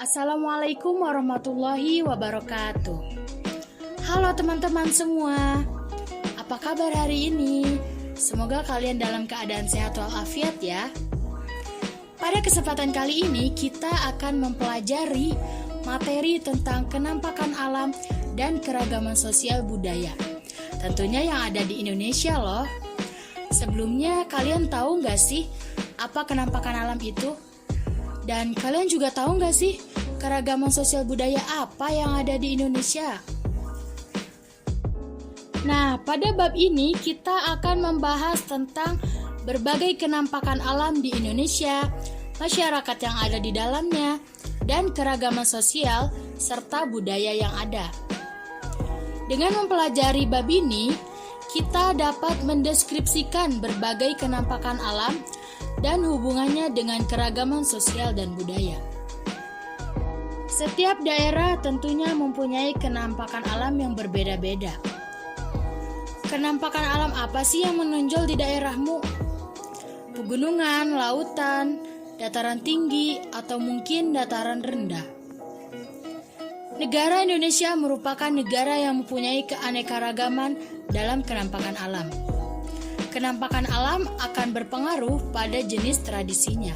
Assalamualaikum warahmatullahi wabarakatuh. Halo teman-teman semua, apa kabar hari ini? Semoga kalian dalam keadaan sehat walafiat ya. Pada kesempatan kali ini kita akan mempelajari materi tentang kenampakan alam dan keragaman sosial budaya. Tentunya yang ada di Indonesia loh. Sebelumnya kalian tahu nggak sih apa kenampakan alam itu? Dan kalian juga tahu nggak sih keragaman sosial budaya apa yang ada di Indonesia? Nah, pada bab ini kita akan membahas tentang berbagai kenampakan alam di Indonesia, masyarakat yang ada di dalamnya, dan keragaman sosial serta budaya yang ada. Dengan mempelajari bab ini, kita dapat mendeskripsikan berbagai kenampakan alam dan hubungannya dengan keragaman sosial dan budaya. Setiap daerah tentunya mempunyai kenampakan alam yang berbeda-beda. Kenampakan alam apa sih yang menonjol di daerahmu? Pegunungan, lautan, dataran tinggi, atau mungkin dataran rendah? Negara Indonesia merupakan negara yang mempunyai keanekaragaman dalam kenampakan alam. Kenampakan alam akan berpengaruh pada jenis tradisinya.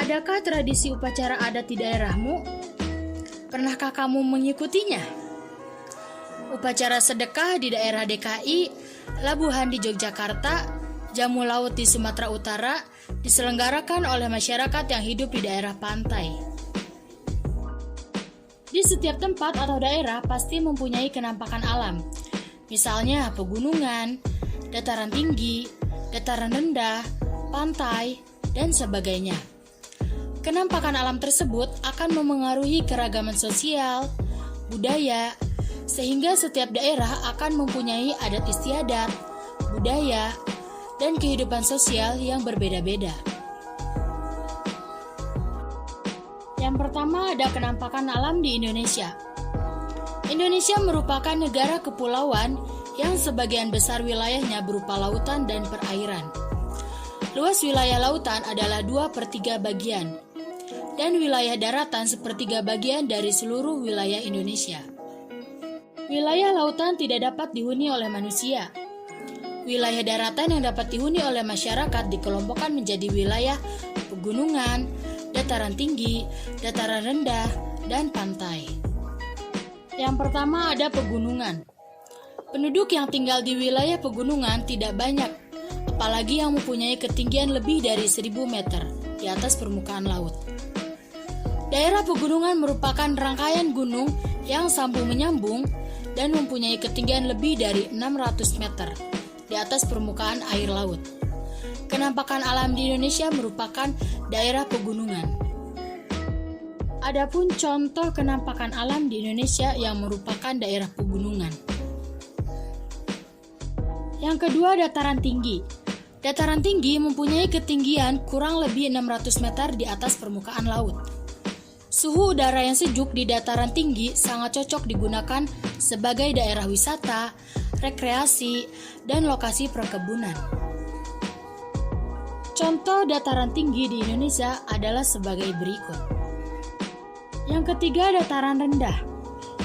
Adakah tradisi upacara adat di daerahmu? Pernahkah kamu mengikutinya? Upacara sedekah di daerah DKI, labuhan di Yogyakarta, jamu laut di Sumatera Utara diselenggarakan oleh masyarakat yang hidup di daerah pantai. Di setiap tempat atau daerah pasti mempunyai kenampakan alam. Misalnya pegunungan, dataran tinggi, dataran rendah, pantai, dan sebagainya. Kenampakan alam tersebut akan memengaruhi keragaman sosial, budaya, sehingga setiap daerah akan mempunyai adat istiadat, budaya, dan kehidupan sosial yang berbeda-beda. Yang pertama ada kenampakan alam di Indonesia. Indonesia merupakan negara kepulauan yang sebagian besar wilayahnya berupa lautan dan perairan. Luas wilayah lautan adalah 2/3 bagian, dan wilayah daratan 1/3 bagian dari seluruh wilayah Indonesia. Wilayah lautan tidak dapat dihuni oleh manusia. Wilayah daratan yang dapat dihuni oleh masyarakat dikelompokkan menjadi wilayah pegunungan, dataran tinggi, dataran rendah, dan pantai. Yang pertama ada pegunungan. Penduduk yang tinggal di wilayah pegunungan tidak banyak, apalagi yang mempunyai ketinggian lebih dari 1000 meter di atas permukaan laut. Daerah pegunungan merupakan rangkaian gunung yang sambung-menyambung dan mempunyai ketinggian lebih dari 600 meter di atas permukaan air laut. Kenampakan alam di Indonesia merupakan daerah pegunungan. Adapun contoh kenampakan alam di Indonesia yang merupakan daerah pegunungan. Yang kedua, dataran tinggi. Dataran tinggi mempunyai ketinggian kurang lebih 600 meter di atas permukaan laut. Suhu udara yang sejuk di dataran tinggi sangat cocok digunakan sebagai daerah wisata, rekreasi, dan lokasi perkebunan. Contoh dataran tinggi di Indonesia adalah sebagai berikut. Yang ketiga, dataran rendah.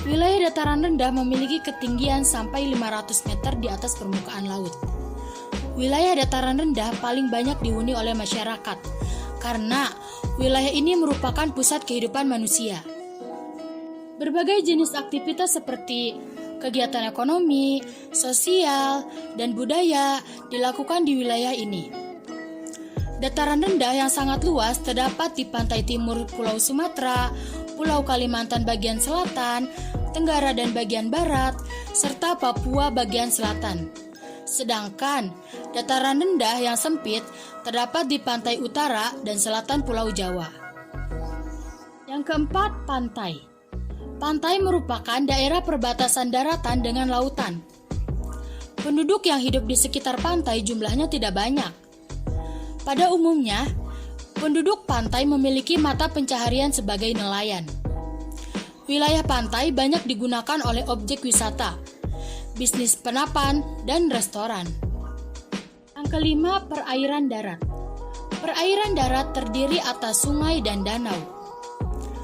Wilayah dataran rendah memiliki ketinggian sampai 500 meter di atas permukaan laut. Wilayah dataran rendah paling banyak dihuni oleh masyarakat, karena wilayah ini merupakan pusat kehidupan manusia. Berbagai jenis aktivitas seperti kegiatan ekonomi, sosial, dan budaya dilakukan di wilayah ini. Dataran rendah yang sangat luas terdapat di pantai timur Pulau Sumatera, Pulau Kalimantan bagian selatan, Tenggara dan bagian barat, serta Papua bagian selatan. Sedangkan dataran rendah yang sempit terdapat di pantai utara dan selatan Pulau Jawa. Yang keempat, pantai. Pantai merupakan daerah perbatasan daratan dengan lautan. Penduduk yang hidup di sekitar pantai jumlahnya tidak banyak. Pada umumnya, penduduk pantai memiliki mata pencaharian sebagai nelayan. Wilayah pantai banyak digunakan oleh objek wisata. bisnis penapan, dan restoran. Yang kelima, perairan darat. Perairan darat terdiri atas sungai dan danau.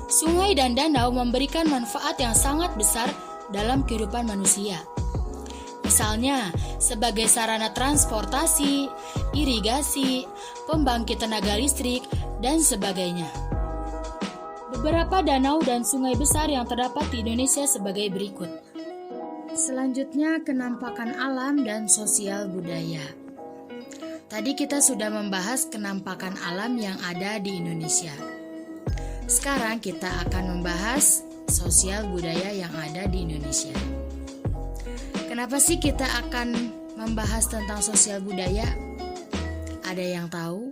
Sungai dan danau memberikan manfaat yang sangat besar dalam kehidupan manusia. Misalnya, sebagai sarana transportasi, irigasi, pembangkit tenaga listrik, dan sebagainya. Beberapa danau dan sungai besar yang terdapat di Indonesia sebagai berikut. Selanjutnya, kenampakan alam dan sosial budaya. Tadi kita sudah membahas kenampakan alam yang ada di Indonesia. Sekarang kita akan membahas sosial budaya yang ada di Indonesia. Kenapa sih kita akan membahas tentang sosial budaya? Ada yang tahu?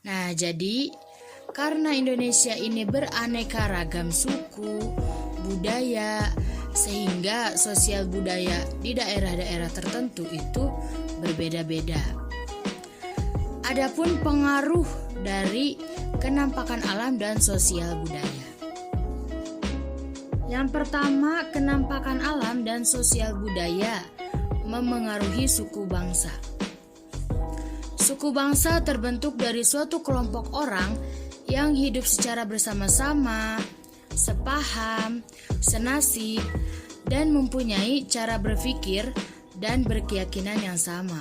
Nah, jadi karena Indonesia ini beraneka ragam suku, budaya, sehingga sosial budaya di daerah-daerah tertentu itu berbeda-beda. Adapun pengaruh dari kenampakan alam dan sosial budaya. Yang pertama, kenampakan alam dan sosial budaya memengaruhi suku bangsa. Suku bangsa terbentuk dari suatu kelompok orang yang hidup secara bersama-sama, sepaham, senasib, dan mempunyai cara berpikir dan berkeyakinan yang sama.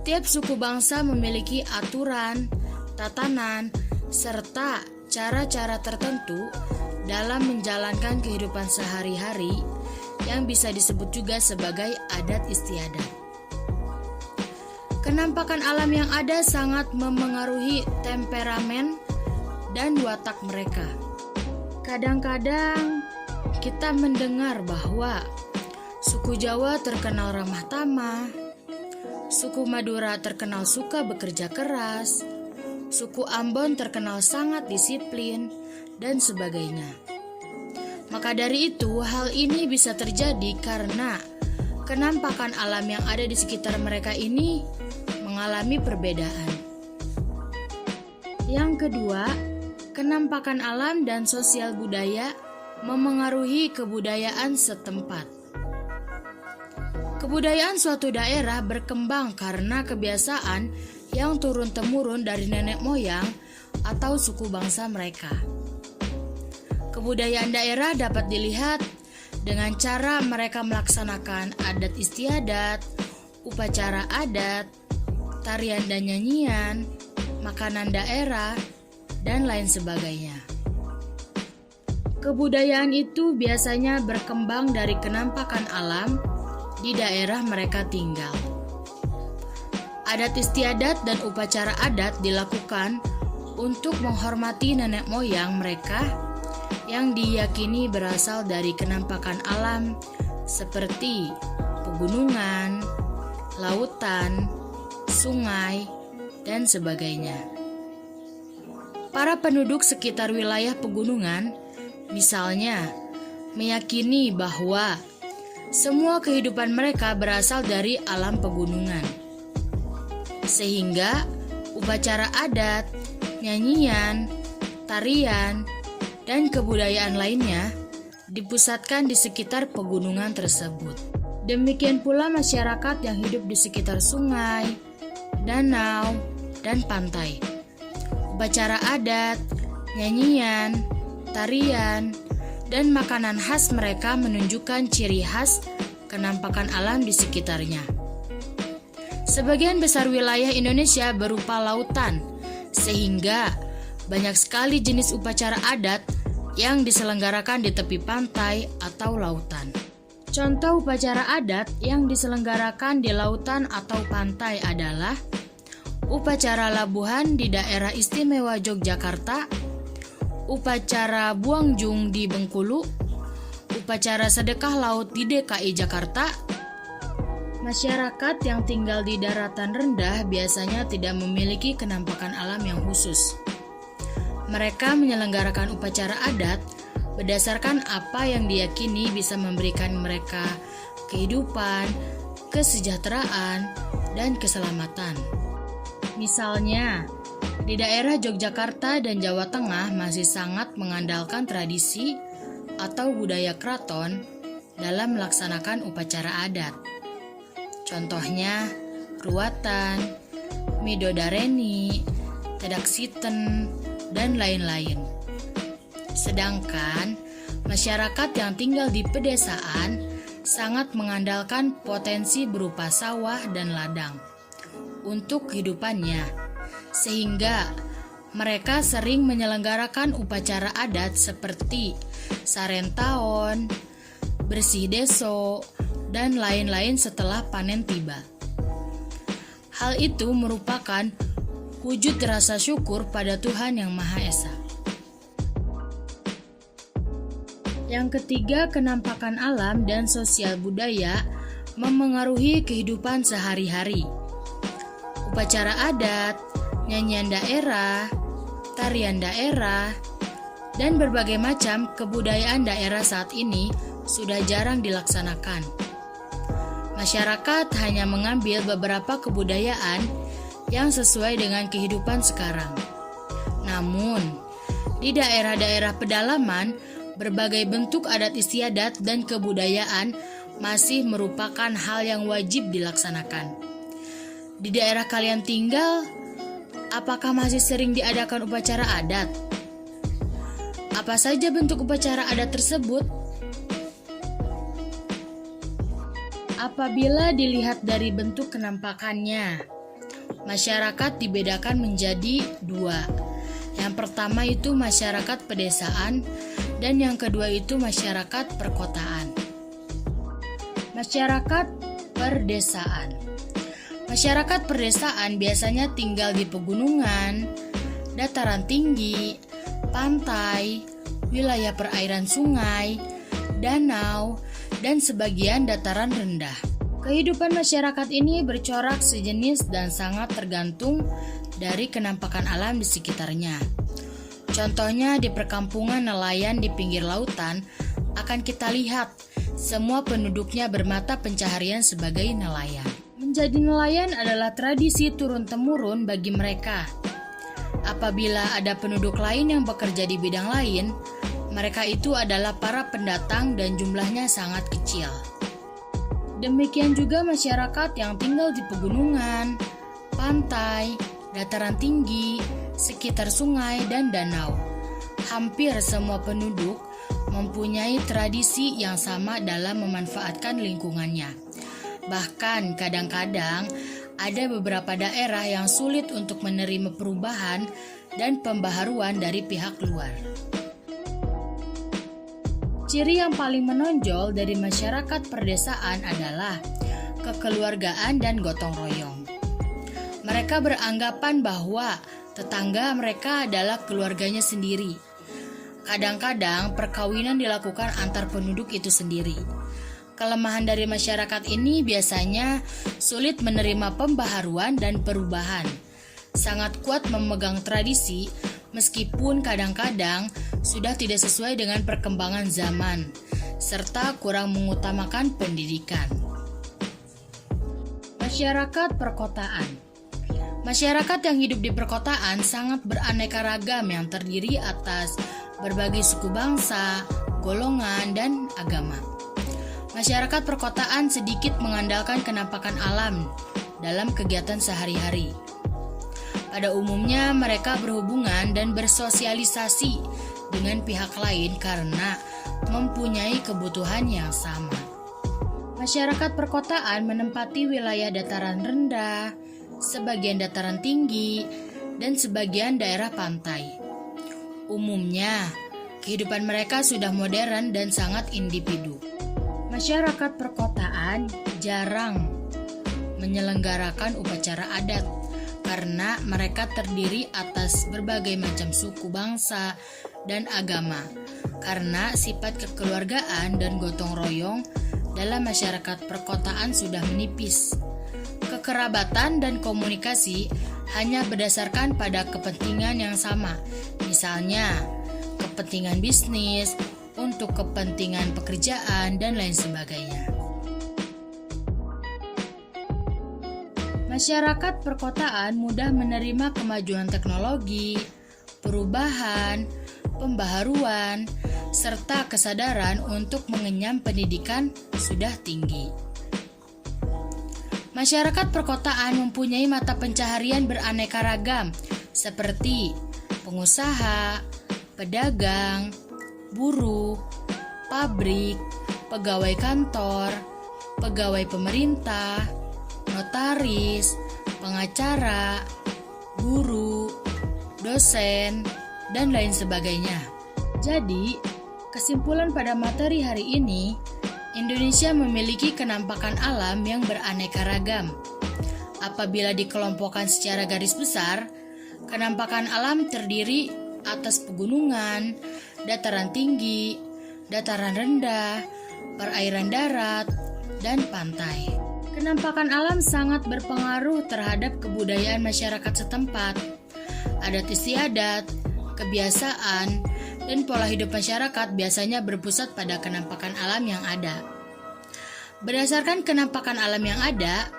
Tiap suku bangsa memiliki aturan, tatanan, serta cara-cara tertentu dalam menjalankan kehidupan sehari-hari yang bisa disebut juga sebagai adat istiadat. Kenampakan alam yang ada sangat memengaruhi temperamen dan watak mereka. Kadang-kadang kita mendengar bahwa suku Jawa terkenal ramah tamah, suku Madura terkenal suka bekerja keras, suku Ambon terkenal sangat disiplin, dan sebagainya. Maka dari itu, hal ini bisa terjadi karena kenampakan alam yang ada di sekitar mereka ini mengalami perbedaan. Yang kedua, kenampakan alam dan sosial budaya memengaruhi kebudayaan setempat. Kebudayaan suatu daerah berkembang karena kebiasaan yang turun-temurun dari nenek moyang atau suku bangsa mereka. Kebudayaan daerah dapat dilihat dengan cara mereka melaksanakan adat istiadat, upacara adat, tarian dan nyanyian, makanan daerah, dan lain sebagainya. Kebudayaan itu biasanya berkembang dari kenampakan alam di daerah mereka tinggal. Adat istiadat dan upacara adat dilakukan untuk menghormati nenek moyang mereka yang diyakini berasal dari kenampakan alam seperti pegunungan, lautan, sungai, dan sebagainya. Para penduduk sekitar wilayah pegunungan, misalnya, meyakini bahwa semua kehidupan mereka berasal dari alam pegunungan. Sehingga upacara adat, nyanyian, tarian, dan kebudayaan lainnya dipusatkan di sekitar pegunungan tersebut. Demikian pula masyarakat yang hidup di sekitar sungai, danau, dan pantai. Upacara adat, nyanyian, tarian, dan makanan khas mereka menunjukkan ciri khas kenampakan alam di sekitarnya. Sebagian besar wilayah Indonesia berupa lautan, sehingga banyak sekali jenis upacara adat yang diselenggarakan di tepi pantai atau lautan. Contoh upacara adat yang diselenggarakan di lautan atau pantai adalah upacara labuhan di daerah istimewa Yogyakarta, upacara Buangjung di Bengkulu, upacara sedekah laut di DKI Jakarta. Masyarakat yang tinggal di daratan rendah biasanya tidak memiliki kenampakan alam yang khusus. Mereka menyelenggarakan upacara adat berdasarkan apa yang diyakini bisa memberikan mereka kehidupan, kesejahteraan, dan keselamatan. Misalnya, di daerah Yogyakarta dan Jawa Tengah masih sangat mengandalkan tradisi atau budaya keraton dalam melaksanakan upacara adat. Contohnya, ruatan, midodareni, tedaksiten, dan lain-lain. Sedangkan masyarakat yang tinggal di pedesaan sangat mengandalkan potensi berupa sawah dan ladang untuk kehidupannya, sehingga mereka sering menyelenggarakan upacara adat seperti sarentaon, bersih deso, dan lain-lain setelah panen tiba. Hal itu merupakan wujud rasa syukur pada Tuhan Yang Maha Esa. Yang ketiga, kenampakan alam dan sosial budaya memengaruhi kehidupan sehari-hari. Upacara adat, nyanyian daerah, tarian daerah, dan berbagai macam kebudayaan daerah saat ini sudah jarang dilaksanakan. Masyarakat hanya mengambil beberapa kebudayaan yang sesuai dengan kehidupan sekarang. Namun, di daerah-daerah pedalaman, berbagai bentuk adat istiadat dan kebudayaan masih merupakan hal yang wajib dilaksanakan. Di daerah kalian tinggal, apakah masih sering diadakan upacara adat? Apa saja bentuk upacara adat tersebut? Apabila dilihat dari bentuk kenampakannya, masyarakat dibedakan menjadi dua. Yang pertama itu masyarakat pedesaan, dan yang kedua itu masyarakat perkotaan. Masyarakat perdesaan. Masyarakat perdesaan biasanya tinggal di pegunungan, dataran tinggi, pantai, wilayah perairan sungai, danau, dan sebagian dataran rendah. Kehidupan masyarakat ini bercorak sejenis dan sangat tergantung dari kenampakan alam di sekitarnya. Contohnya di perkampungan nelayan di pinggir lautan, akan kita lihat semua penduduknya bermata pencaharian sebagai nelayan. Menjadi nelayan adalah tradisi turun-temurun bagi mereka. Apabila ada penduduk lain yang bekerja di bidang lain, mereka itu adalah para pendatang dan jumlahnya sangat kecil. Demikian juga masyarakat yang tinggal di pegunungan, pantai, dataran tinggi, sekitar sungai dan danau. Hampir semua penduduk mempunyai tradisi yang sama dalam memanfaatkan lingkungannya. Bahkan kadang-kadang ada beberapa daerah yang sulit untuk menerima perubahan dan pembaharuan dari pihak luar. Ciri yang paling menonjol dari masyarakat perdesaan adalah kekeluargaan dan gotong royong. Mereka beranggapan bahwa tetangga mereka adalah keluarganya sendiri. Kadang-kadang perkawinan dilakukan antar penduduk itu sendiri. Kelemahan dari masyarakat ini biasanya sulit menerima pembaharuan dan perubahan. Sangat kuat memegang tradisi, meskipun kadang-kadang sudah tidak sesuai dengan perkembangan zaman, serta kurang mengutamakan pendidikan. Masyarakat perkotaan. Masyarakat yang hidup di perkotaan sangat beraneka ragam yang terdiri atas berbagai suku bangsa, golongan, dan agama. Masyarakat perkotaan sedikit mengandalkan kenampakan alam dalam kegiatan sehari-hari. Pada umumnya mereka berhubungan dan bersosialisasi dengan pihak lain karena mempunyai kebutuhan yang sama. Masyarakat perkotaan menempati wilayah dataran rendah, sebagian dataran tinggi, dan sebagian daerah pantai. Umumnya, kehidupan mereka sudah modern dan sangat individu. Masyarakat perkotaan jarang menyelenggarakan upacara adat karena mereka terdiri atas berbagai macam suku bangsa dan agama. Karena sifat kekeluargaan dan gotong royong dalam masyarakat perkotaan sudah menipis. Kekerabatan dan komunikasi hanya berdasarkan pada kepentingan yang sama, misalnya kepentingan bisnis, untuk kepentingan pekerjaan, dan lain sebagainya. Masyarakat perkotaan mudah menerima kemajuan teknologi, perubahan, pembaharuan, serta kesadaran untuk mengenyam pendidikan sudah tinggi. Masyarakat perkotaan mempunyai mata pencaharian beraneka ragam seperti pengusaha, pedagang, buruh, pabrik, pegawai kantor, pegawai pemerintah, notaris, pengacara, guru, dosen, dan lain sebagainya. Jadi, kesimpulan pada materi hari ini, Indonesia memiliki kenampakan alam yang beraneka ragam. Apabila dikelompokkan secara garis besar, kenampakan alam terdiri atas pegunungan, dataran tinggi, dataran rendah, perairan darat, dan pantai. Kenampakan alam sangat berpengaruh terhadap kebudayaan masyarakat setempat, adat istiadat, kebiasaan, dan pola hidup masyarakat biasanya berpusat pada kenampakan alam yang ada. Berdasarkan kenampakan alam yang ada,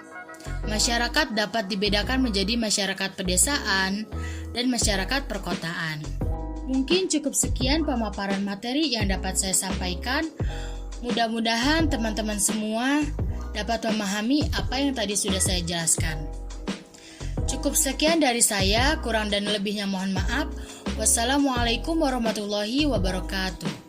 masyarakat dapat dibedakan menjadi masyarakat pedesaan dan masyarakat perkotaan. Mungkin cukup sekian pemaparan materi yang dapat saya sampaikan. Mudah-mudahan teman-teman semua dapat memahami apa yang tadi sudah saya jelaskan. Cukup sekian dari saya, kurang dan lebihnya mohon maaf. Wassalamualaikum warahmatullahi wabarakatuh.